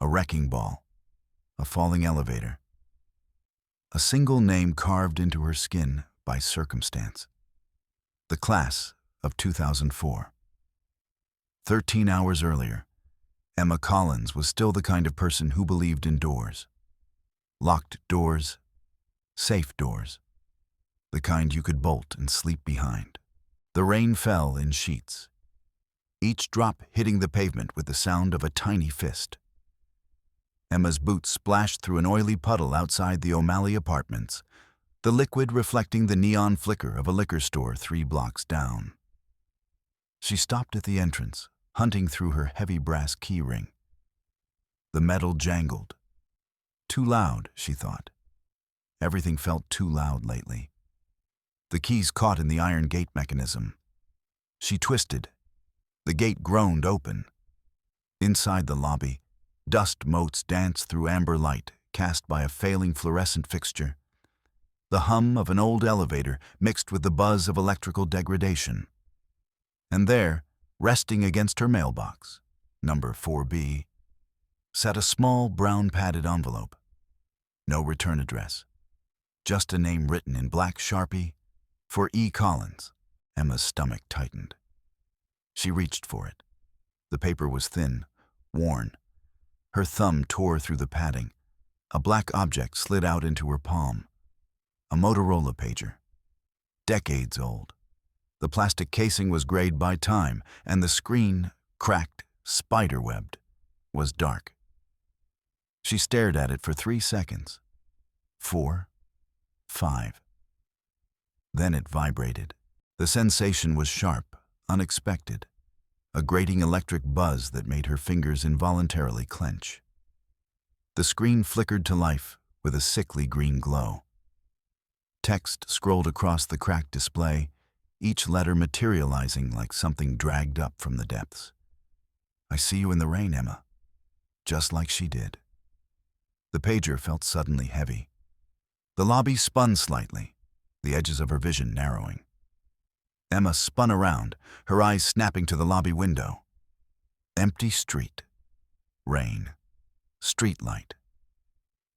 a wrecking ball, a falling elevator. A single name carved into her skin by circumstance. The class of 2004. 13 hours earlier, Emma Collins was still the kind of person who believed in doors. Locked doors, safe doors. The kind you could bolt and sleep behind. The rain fell in sheets, each drop hitting the pavement with the sound of a tiny fist. Emma's boots splashed through an oily puddle outside the O'Malley apartments, the liquid reflecting the neon flicker of a liquor store 3 blocks down. She stopped at the entrance, hunting through her heavy brass key ring. The metal jangled. Too loud, she thought. Everything felt too loud lately. The keys caught in the iron gate mechanism. She twisted. The gate groaned open. Inside the lobby, dust motes danced through amber light cast by a failing fluorescent fixture. The hum of an old elevator mixed with the buzz of electrical degradation. And there, resting against her mailbox, number 4B, sat a small brown padded envelope. No return address. Just a name written in black Sharpie for E. Collins. Emma's stomach tightened. She reached for it. The paper was thin, worn. Her thumb tore through the padding. A black object slid out into her palm. A Motorola pager. Decades old. The plastic casing was grayed by time, and the screen, cracked, spider-webbed, was dark. She stared at it for 3 seconds. 4, 5. Then it vibrated. The sensation was sharp, unexpected, a grating electric buzz that made her fingers involuntarily clench. The screen flickered to life with a sickly green glow. Text scrolled across the cracked display, each letter materializing like something dragged up from the depths. I see you in the rain, Emma. Just like she did. The pager felt suddenly heavy. The lobby spun slightly, the edges of her vision narrowing. Emma spun around, her eyes snapping to the lobby window. Empty street. Rain. Street light.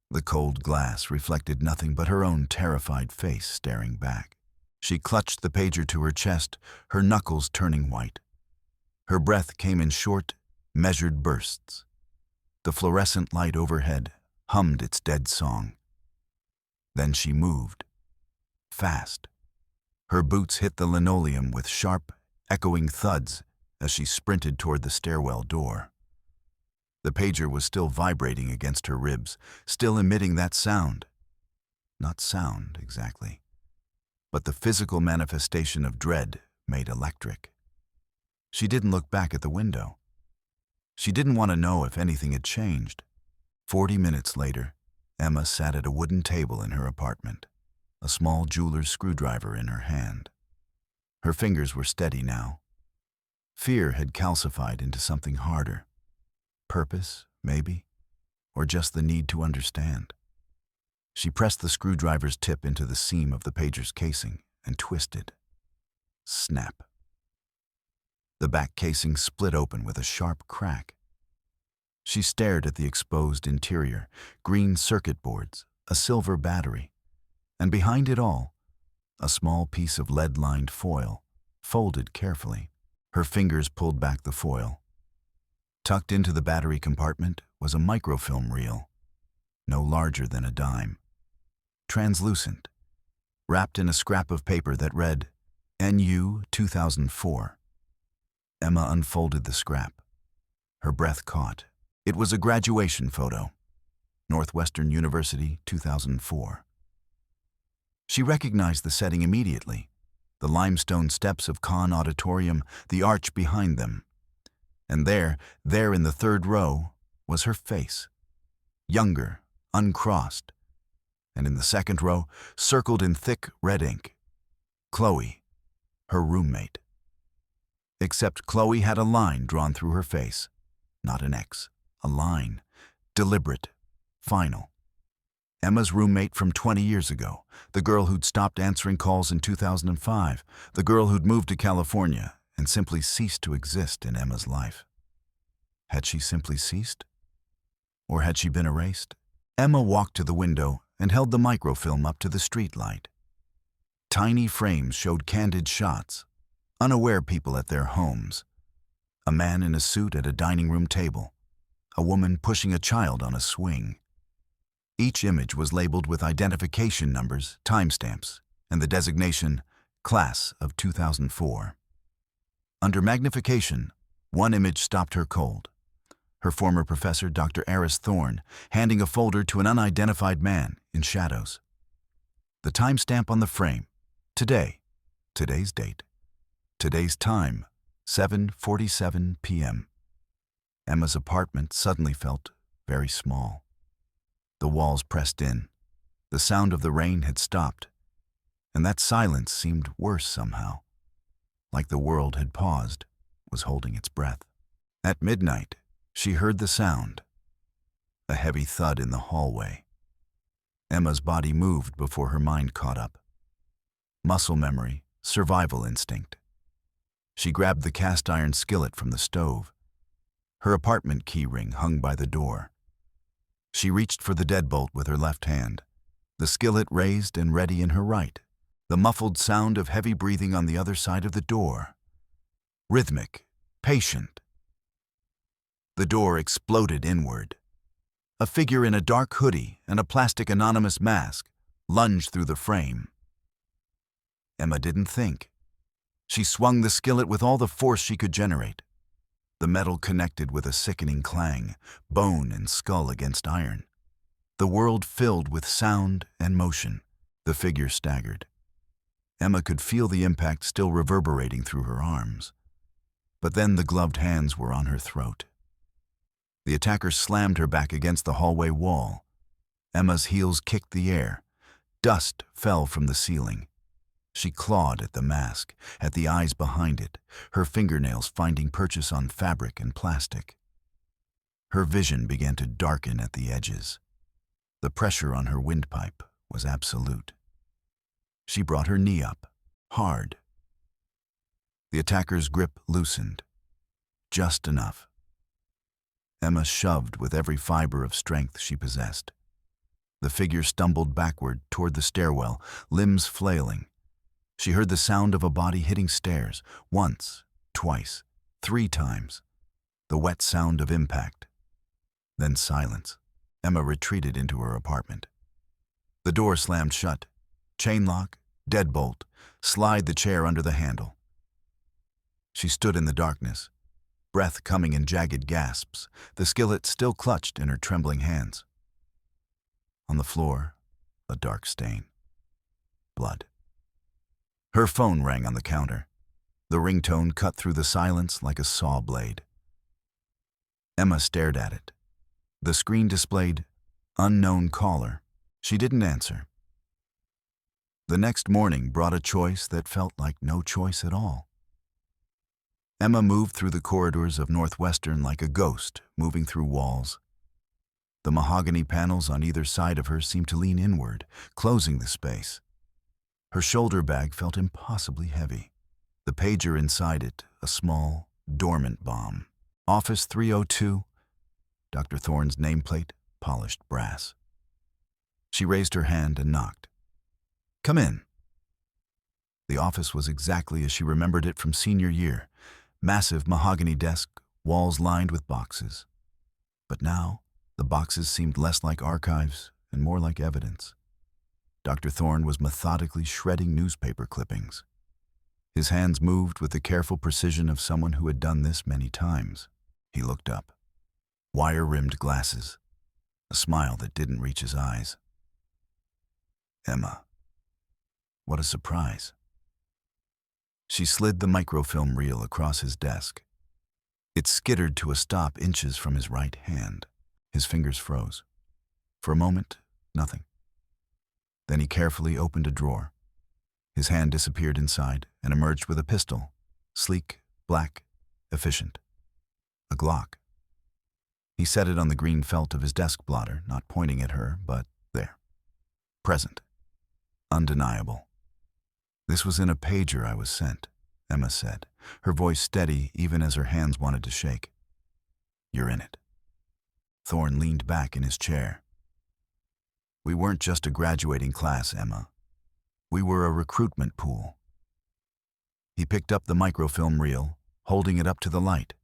The cold glass reflected nothing but her own terrified face staring back. She clutched the pager to her chest, her knuckles turning white. Her breath came in short, measured bursts. The fluorescent light overhead hummed its dead song. Then she moved. Fast. Her boots hit the linoleum with sharp, echoing thuds as she sprinted toward the stairwell door. The pager was still vibrating against her ribs, still emitting that sound. Not sound, exactly, but the physical manifestation of dread made electric. She didn't look back at the window. She didn't want to know if anything had changed. 40 minutes later, Emma sat at a wooden table in her apartment, a small jeweler's screwdriver in her hand. Her fingers were steady now. Fear had calcified into something harder. Purpose, maybe, or just the need to understand. She pressed the screwdriver's tip into the seam of the pager's casing and twisted. Snap. The back casing split open with a sharp crack. She stared at the exposed interior, green circuit boards, a silver battery, and behind it all, a small piece of lead-lined foil, folded carefully. Her fingers pulled back the foil. Tucked into the battery compartment was a microfilm reel, no larger than a dime. Translucent, wrapped in a scrap of paper that read, NU 2004. Emma unfolded the scrap. Her breath caught. It was a graduation photo. Northwestern University, 2004. She recognized the setting immediately. The limestone steps of Kahn Auditorium, the arch behind them. And there in the third row, was her face. Younger, uncrossed. And in the second row, circled in thick red ink, Chloe, her roommate. Except Chloe had a line drawn through her face. Not an X, a line. Deliberate, final. Emma's roommate from 20 years ago, the girl who'd stopped answering calls in 2005, the girl who'd moved to California and simply ceased to exist in Emma's life. Had she simply ceased? Or had she been erased? Emma walked to the window and held the microfilm up to the street light. Tiny frames showed candid shots, unaware people at their homes. A man in a suit at a dining room table. A woman pushing a child on a swing. Each image was labeled with identification numbers, timestamps, and the designation Class of 2004. Under magnification, one image stopped her cold. Her former professor, Dr. Aris Thorne, handing a folder to an unidentified man in shadows. The timestamp on the frame, today, today's date, today's time, 7:47 p.m. Emma's apartment suddenly felt very small. The walls pressed in. The sound of the rain had stopped, and that silence seemed worse somehow, like the world had paused, was holding its breath. At midnight, she heard the sound, a heavy thud in the hallway. Emma's body moved before her mind caught up. Muscle memory, survival instinct. She grabbed the cast-iron skillet from the stove. Her apartment key ring hung by the door. She reached for the deadbolt with her left hand, the skillet raised and ready in her right, the muffled sound of heavy breathing on the other side of the door. Rhythmic, patient. The door exploded inward. A figure in a dark hoodie and a plastic anonymous mask lunged through the frame. Emma didn't think. She swung the skillet with all the force she could generate. The metal connected with a sickening clang, bone and skull against iron. The world filled with sound and motion. The figure staggered. Emma could feel the impact still reverberating through her arms. But then the gloved hands were on her throat. The attacker slammed her back against the hallway wall. Emma's heels kicked the air. Dust fell from the ceiling. She clawed at the mask, at the eyes behind it, her fingernails finding purchase on fabric and plastic. Her vision began to darken at the edges. The pressure on her windpipe was absolute. She brought her knee up, hard. The attacker's grip loosened, just enough. Emma shoved with every fiber of strength she possessed. The figure stumbled backward toward the stairwell, limbs flailing. She heard the sound of a body hitting stairs, once, twice, 3 times. The wet sound of impact. Then silence. Emma retreated into her apartment. The door slammed shut. Chain lock, deadbolt, slide the chair under the handle. She stood in the darkness, breath coming in jagged gasps, the skillet still clutched in her trembling hands. On the floor, a dark stain. Blood. Her phone rang on the counter. The ringtone cut through the silence like a saw blade. Emma stared at it. The screen displayed, "Unknown caller." She didn't answer. The next morning brought a choice that felt like no choice at all. Emma moved through the corridors of Northwestern like a ghost moving through walls. The mahogany panels on either side of her seemed to lean inward, closing the space. Her shoulder bag felt impossibly heavy. The pager inside it, a small, dormant bomb. Office 302, Dr. Thorne's nameplate, polished brass. She raised her hand and knocked. "Come in." The office was exactly as she remembered it from senior year. Massive mahogany desk, walls lined with boxes. But now, the boxes seemed less like archives and more like evidence. Dr. Thorne was methodically shredding newspaper clippings. His hands moved with the careful precision of someone who had done this many times. He looked up. Wire-rimmed glasses. A smile that didn't reach his eyes. Emma. What a surprise. She slid the microfilm reel across his desk. It skittered to a stop inches from his right hand. His fingers froze. For a moment, nothing. Then he carefully opened a drawer. His hand disappeared inside and emerged with a pistol, sleek, black, efficient. A Glock. He set it on the green felt of his desk blotter, not pointing at her, but there. Present. Undeniable. "This was in a pager I was sent," Emma said, her voice steady even as her hands wanted to shake. "You're in it." Thorne leaned back in his chair. We weren't just a graduating class, Emma. We were a recruitment pool. He picked up the microfilm reel, holding it up to the light.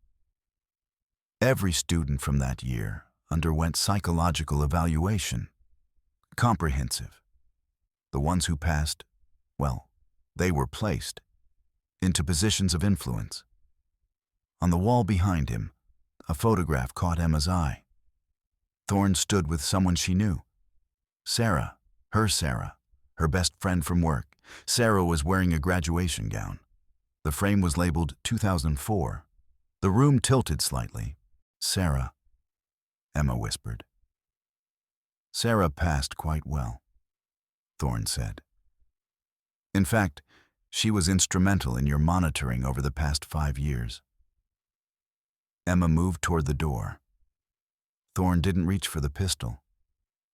Every student from that year underwent psychological evaluation. Comprehensive. The ones who passed, well, they were placed into positions of influence. On the wall behind him, a photograph caught Emma's eye. Thorne stood with someone she knew. Sarah, her best friend from work. Sarah was wearing a graduation gown. The frame was labeled 2004. The room tilted slightly. Sarah, Emma whispered. Sarah passed quite well, Thorne said. In fact, she was instrumental in your monitoring over the past 5 years. Emma moved toward the door. Thorne didn't reach for the pistol.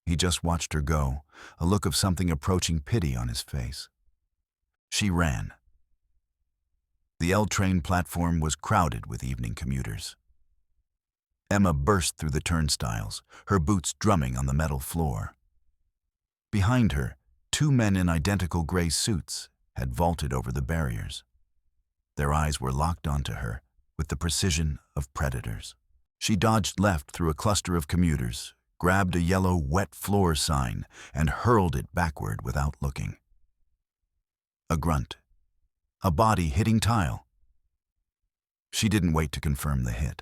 He just watched her go, a look of something approaching pity on his face. She ran. The L train platform was crowded with evening commuters. Emma burst through the turnstiles, her boots drumming on the metal floor. Behind her, 2 men in identical gray suits had vaulted over the barriers. Their eyes were locked onto her with the precision of predators. She dodged left through a cluster of commuters, grabbed a yellow wet floor sign, and hurled it backward without looking. A grunt. A body hitting tile. She didn't wait to confirm the hit.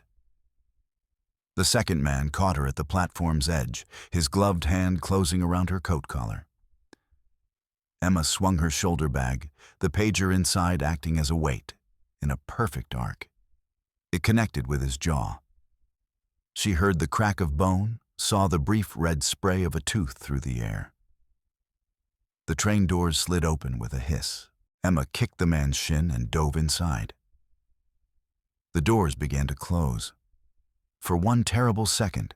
The second man caught her at the platform's edge, his gloved hand closing around her coat collar. Emma swung her shoulder bag, the pager inside acting as a weight, in a perfect arc. It connected with his jaw. She heard the crack of bone, saw the brief red spray of a tooth through the air. The train doors slid open with a hiss. Emma kicked the man's shin and dove inside. The doors began to close. For one terrible second,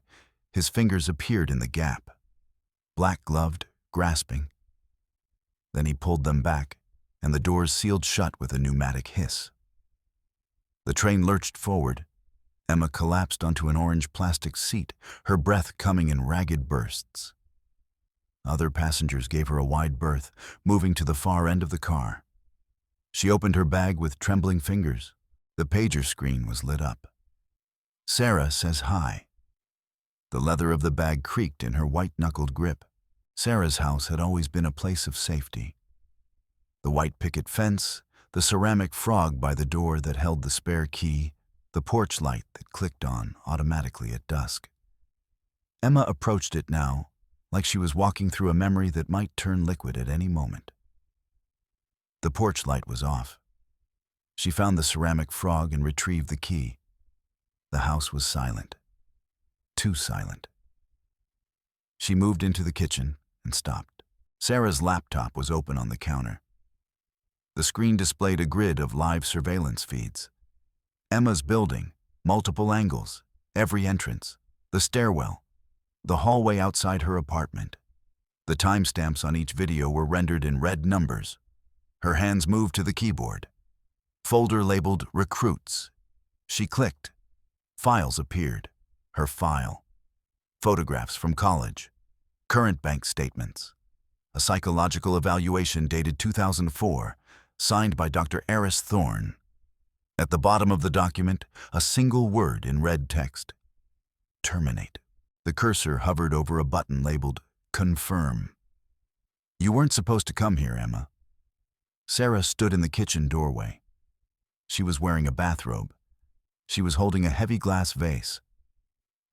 his fingers appeared in the gap, black-gloved, grasping. Then he pulled them back, and the doors sealed shut with a pneumatic hiss. The train lurched forward. Emma collapsed onto an orange plastic seat, her breath coming in ragged bursts. Other passengers gave her a wide berth, moving to the far end of the car. She opened her bag with trembling fingers. The pager screen was lit up. Sarah says hi. The leather of the bag creaked in her white-knuckled grip. Sarah's house had always been a place of safety. The white picket fence, the ceramic frog by the door that held the spare key, the porch light that clicked on automatically at dusk. Emma approached it now, like she was walking through a memory that might turn liquid at any moment. The porch light was off. She found the ceramic frog and retrieved the key. The house was silent. Too silent. She moved into the kitchen and stopped. Sarah's laptop was open on the counter. The screen displayed a grid of live surveillance feeds. Emma's building, multiple angles, every entrance, the stairwell, the hallway outside her apartment. The timestamps on each video were rendered in red numbers. Her hands moved to the keyboard. Folder labeled Recruits. She clicked. Files appeared. Her file. Photographs from college. Current bank statements. A psychological evaluation dated 2004, signed by Dr. Eris Thorne. At the bottom of the document, a single word in red text. Terminate. The cursor hovered over a button labeled Confirm. You weren't supposed to come here, Emma. Sarah stood in the kitchen doorway. She was wearing a bathrobe. She was holding a heavy glass vase.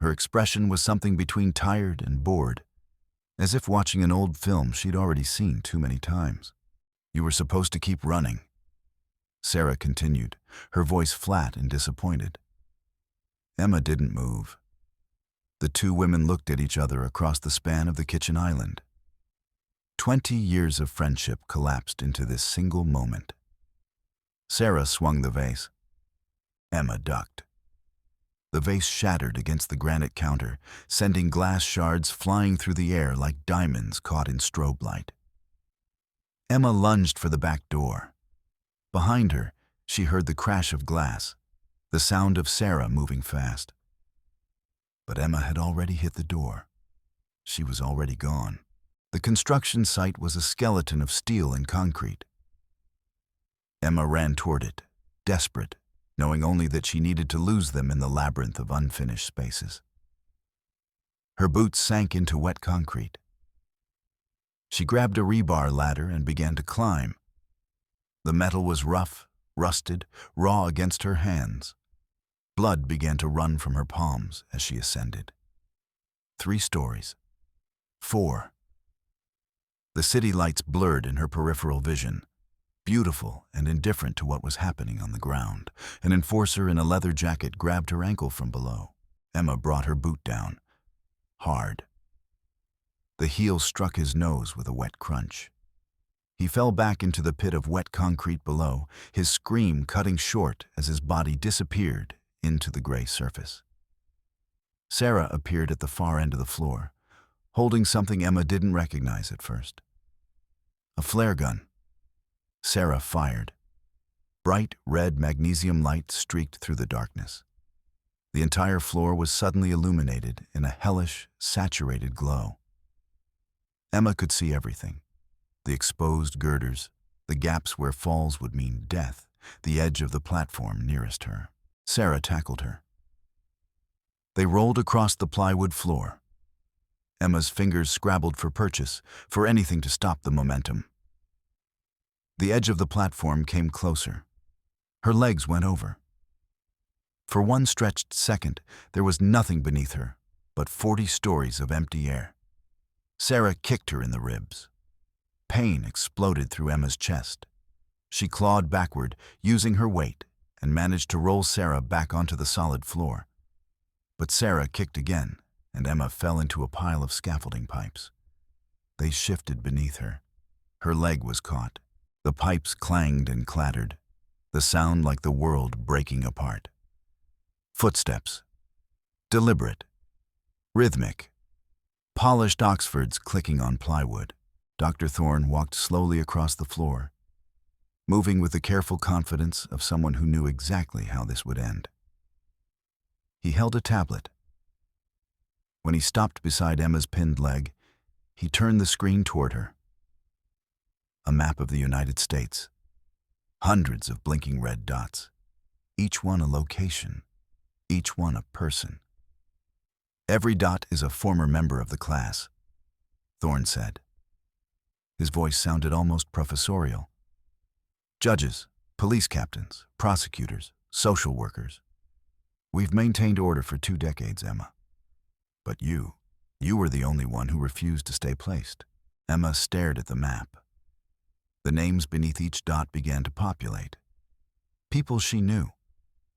Her expression was something between tired and bored, as if watching an old film she'd already seen too many times. You were supposed to keep running. Sarah continued, her voice flat and disappointed. Emma didn't move. The 2 women looked at each other across the span of the kitchen island. 20 years of friendship collapsed into this single moment. Sarah swung the vase. Emma ducked. The vase shattered against the granite counter, sending glass shards flying through the air like diamonds caught in strobe light. Emma lunged for the back door. Behind her, she heard the crash of glass, the sound of Sarah moving fast. But Emma had already hit the door. She was already gone. The construction site was a skeleton of steel and concrete. Emma ran toward it, desperate, knowing only that she needed to lose them in the labyrinth of unfinished spaces. Her boots sank into wet concrete. She grabbed a rebar ladder and began to climb. The metal was rough, rusted, raw against her hands. Blood began to run from her palms as she ascended. 3 stories. 4. The city lights blurred in her peripheral vision. Beautiful and indifferent to what was happening on the ground, an enforcer in a leather jacket grabbed her ankle from below. Emma brought her boot down. Hard. The heel struck his nose with a wet crunch. He fell back into the pit of wet concrete below, his scream cutting short as his body disappeared into the gray surface. Sarah appeared at the far end of the floor, holding something Emma didn't recognize at first. A flare gun. Sarah fired. Bright red magnesium light streaked through the darkness. The entire floor was suddenly illuminated in a hellish, saturated glow. Emma could see everything. The exposed girders, the gaps where falls would mean death, the edge of the platform nearest her. Sarah tackled her. They rolled across the plywood floor. Emma's fingers scrabbled for purchase, for anything to stop the momentum. The edge of the platform came closer. Her legs went over. For one stretched second, there was nothing beneath her but 40 stories of empty air. Sarah kicked her in the ribs. Pain exploded through Emma's chest. She clawed backward, using her weight, and managed to roll Sarah back onto the solid floor. But Sarah kicked again, and Emma fell into a pile of scaffolding pipes. They shifted beneath her. Her leg was caught. The pipes clanged and clattered, the sound like the world breaking apart. Footsteps. Deliberate. Rhythmic. Polished Oxfords clicking on plywood. Dr. Thorne walked slowly across the floor, moving with the careful confidence of someone who knew exactly how this would end. He held a tablet. When he stopped beside Emma's pinned leg, he turned the screen toward her. A map of the United States. Hundreds of blinking red dots. Each one a location. Each one a person. Every dot is a former member of the class, Thorne said. His voice sounded almost professorial. Judges, police captains, prosecutors, social workers. We've maintained order for 2 decades, Emma. But you were the only one who refused to stay placed. Emma stared at the map. The names beneath each dot began to populate. People she knew.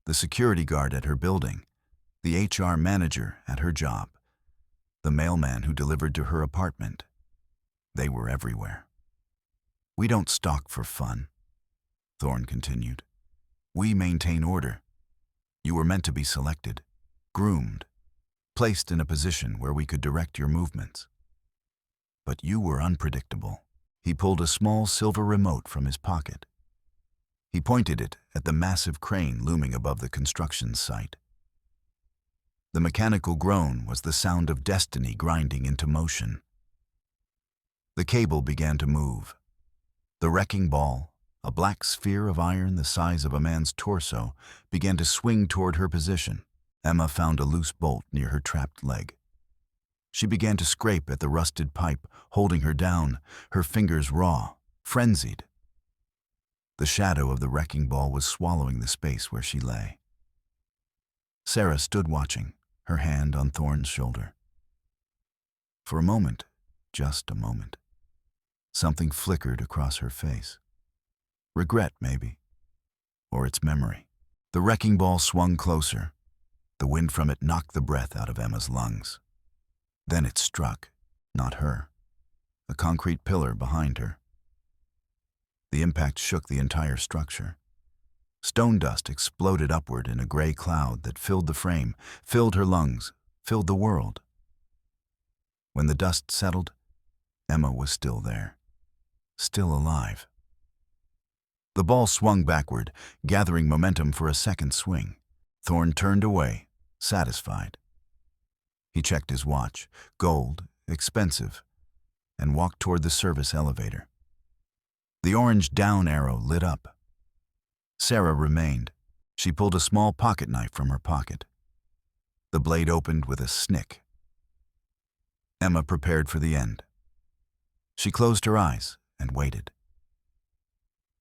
The security guard at her building. The HR manager at her job. The mailman who delivered to her apartment. They were everywhere. We don't stalk for fun, Thorne continued. We maintain order. You were meant to be selected, groomed, placed in a position where we could direct your movements. But you were unpredictable. He pulled a small silver remote from his pocket. He pointed it at the massive crane looming above the construction site. The mechanical groan was the sound of destiny grinding into motion. The cable began to move. The wrecking ball, a black sphere of iron the size of a man's torso, began to swing toward her position. Emma found a loose bolt near her trapped leg. She began to scrape at the rusted pipe, holding her down, her fingers raw, frenzied. The shadow of the wrecking ball was swallowing the space where she lay. Sarah stood watching, her hand on Thorne's shoulder. For a moment, just a moment, something flickered across her face. Regret, maybe, or its memory. The wrecking ball swung closer. The wind from it knocked the breath out of Emma's lungs. Then it struck, not her, a concrete pillar behind her. The impact shook the entire structure. Stone dust exploded upward in a gray cloud that filled the frame, filled her lungs, filled the world. When the dust settled, Emma was still there, still alive. The ball swung backward, gathering momentum for a second swing. Thorne turned away, satisfied. He checked his watch, gold, expensive, and walked toward the service elevator. The orange down arrow lit up. Sarah remained. She pulled a small pocket knife from her pocket. The blade opened with a snick. Emma prepared for the end. She closed her eyes and waited.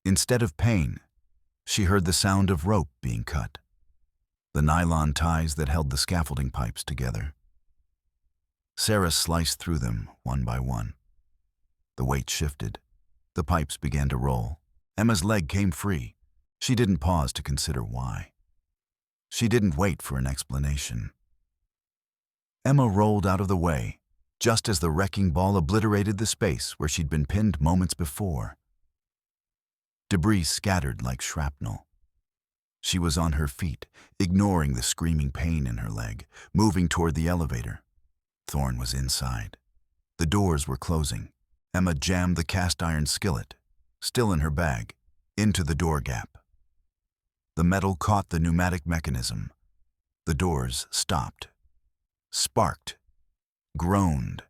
Instead of pain, she heard the sound of rope being cut, the nylon ties that held the scaffolding pipes together. Sarah sliced through them one by one. The weight shifted. The pipes began to roll. Emma's leg came free. She didn't pause to consider why. She didn't wait for an explanation. Emma rolled out of the way, just as the wrecking ball obliterated the space where she'd been pinned moments before. Debris scattered like shrapnel. She was on her feet, ignoring the screaming pain in her leg, moving toward the elevator. Thorne was inside. The doors were closing. Emma jammed the cast-iron skillet, still in her bag, into the door gap. The metal caught the pneumatic mechanism. The doors stopped, sparked, groaned.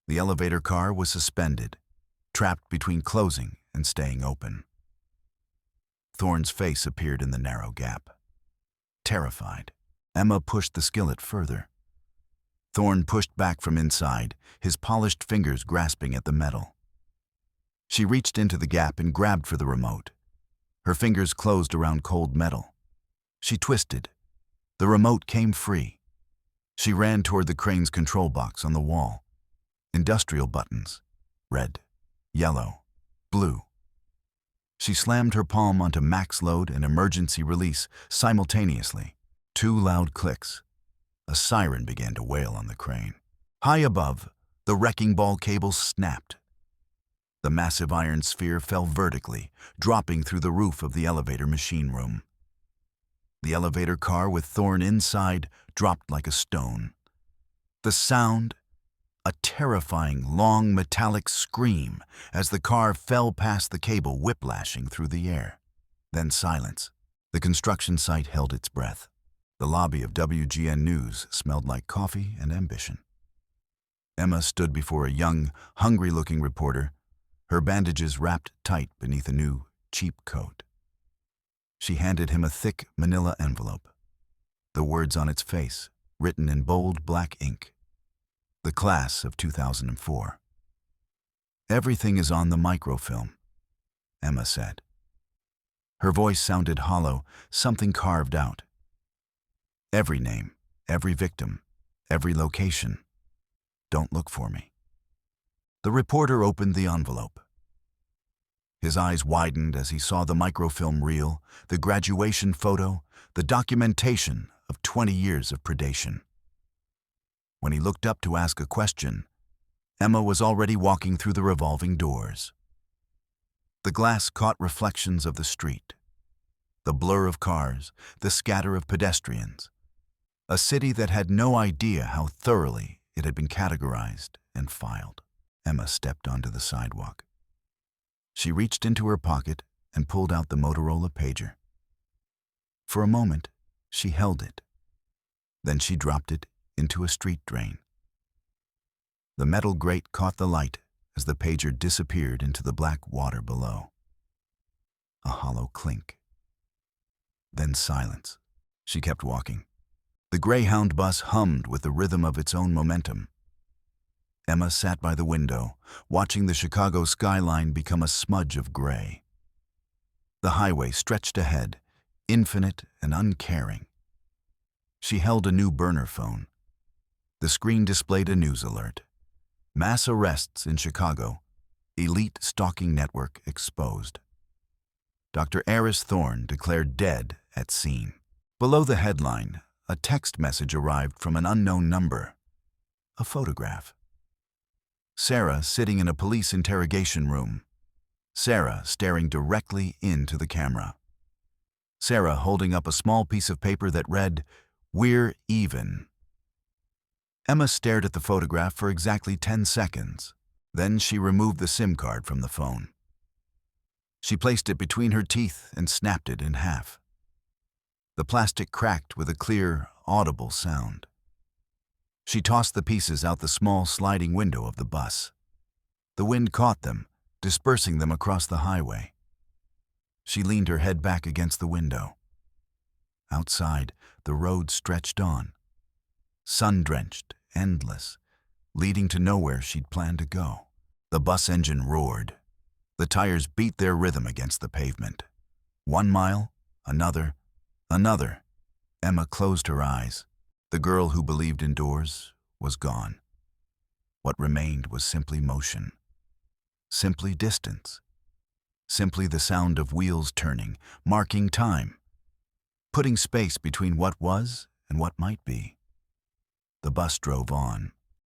The elevator car was suspended, trapped between closing and staying open. Thorne's face appeared in the narrow gap. Terrified, Emma pushed the skillet further. Thorne pushed back from inside, his polished fingers grasping at the metal. She reached into the gap and grabbed for the remote. Her fingers closed around cold metal. She twisted. The remote came free. She ran toward the crane's control box on the wall. Industrial buttons. Red, yellow, blue. She slammed her palm onto max load and emergency release simultaneously. 2 loud clicks. A siren began to wail on the crane. High above, the wrecking ball cable snapped. The massive iron sphere fell vertically, dropping through the roof of the elevator machine room. The elevator car with Thorne inside dropped like a stone. The sound, a terrifying, long, metallic scream as the car fell past the cable, whiplashing through the air. Then silence. The construction site held its breath. The lobby of WGN News smelled like coffee and ambition. Emma stood before a young, hungry-looking reporter, her bandages wrapped tight beneath a new, cheap coat. She handed him a thick manila envelope. The words on its face, written in bold black ink. The class of 2004. Everything is on the microfilm, Emma said. Her voice sounded hollow, something carved out. Every name, every victim, every location. Don't look for me. The reporter opened the envelope. His eyes widened as he saw the microfilm reel, the graduation photo, the documentation of 20 years of predation. When he looked up to ask a question, Emma was already walking through the revolving doors. The glass caught reflections of the street, the blur of cars, the scatter of pedestrians, a city that had no idea how thoroughly it had been categorized and filed. Emma stepped onto the sidewalk. She reached into her pocket and pulled out the Motorola pager. For a moment, she held it. Then she dropped it into a street drain. The metal grate caught the light as the pager disappeared into the black water below. A hollow clink. Then silence. She kept walking. The Greyhound bus hummed with the rhythm of its own momentum. Emma sat by the window, watching the Chicago skyline become a smudge of gray. The highway stretched ahead, infinite and uncaring. She held a new burner phone. The screen displayed a news alert. Mass arrests in Chicago. Elite stalking network exposed. Dr. Eris Thorne declared dead at scene. Below the headline, a text message arrived from an unknown number. A photograph. Sarah sitting in a police interrogation room. Sarah staring directly into the camera. Sarah holding up a small piece of paper that read, "We're even." Emma stared at the photograph for exactly 10 seconds. Then she removed the SIM card from the phone. She placed it between her teeth and snapped it in half. The plastic cracked with a clear, audible sound. She tossed the pieces out the small sliding window of the bus. The wind caught them, dispersing them across the highway. She leaned her head back against the window. Outside, the road stretched on, sun-drenched, endless, leading to nowhere she'd planned to go. The bus engine roared. The tires beat their rhythm against the pavement. 1 mile, another, another. Emma closed her eyes. The girl who believed indoors was gone. What remained was simply motion, simply distance, simply the sound of wheels turning, marking time, putting space between what was and what might be. The bus drove on.